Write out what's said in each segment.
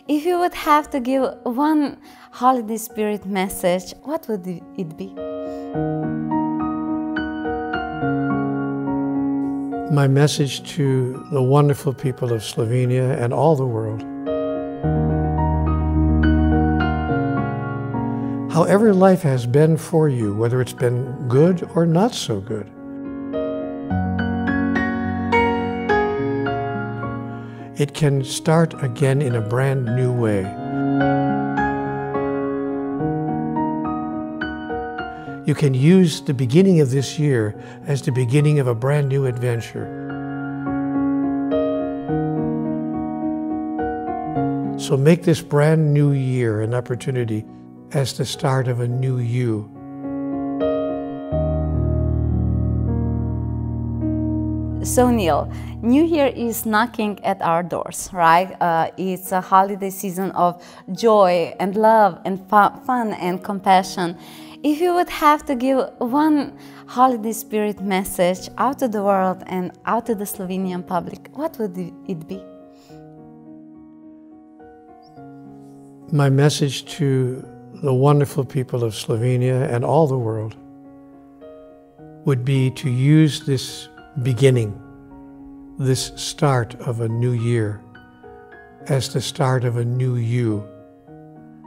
If you would have to give one holiday spirit message, what would it be? My message to the wonderful people of Slovenia and all the world. However life has been for you, whether it's been good or not so good, it can start again in a brand new way. You can use the beginning of this year as the beginning of a brand new adventure. So make this brand new year an opportunity as the start of a new you. So Neale, New Year is knocking at our doors, right? It's a holiday season of joy and love and fun and compassion. If you would have to give one holiday spirit message out to the world and out to the Slovenian public, what would it be? My message to the wonderful people of Slovenia and all the world would be to use this beginning, this start of a new year, as the start of a new you.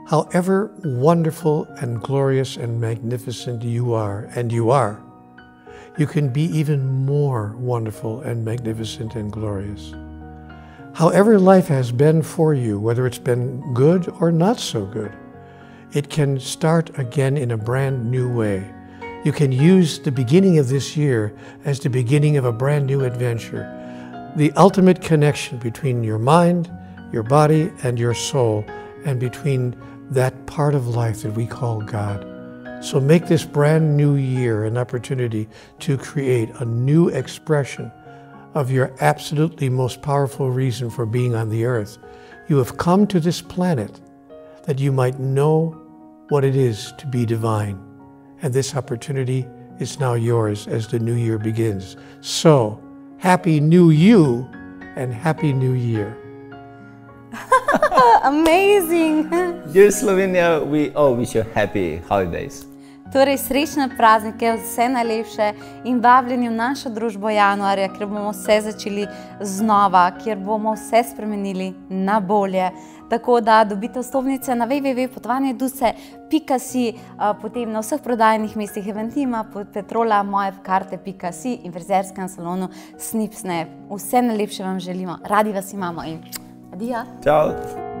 However wonderful and glorious and magnificent you are, and you are, you can be even more wonderful and magnificent and glorious. However life has been for you, whether it's been good or not so good, it can start again in a brand new way. You can use the beginning of this year as the beginning of a brand new adventure. The ultimate connection between your mind, your body, and your soul, and between that part of life that we call God. So make this brand new year an opportunity to create a new expression of your absolutely most powerful reason for being on the earth. You have come to this planet that you might know what it is to be divine. And this opportunity is now yours as the new year begins. So, Happy New You and Happy New Year. Amazing! Dear Slovenia, we all wish you happy holidays. Torej, srečne praznike, vse najlepše in vabljeni v našo družbo januarja, kjer bomo vse začeli znova, kjer bomo vse spremenili na bolje. Tako da dobite vstopnice na www.potovanjeduše.si, potem na vseh prodajnih mestih Eventima, Petrola, mojekarte.si in frizerskem salonu Snipsne. Vse najlepše vam želimo, radi vas imamo in adijo! Ciao!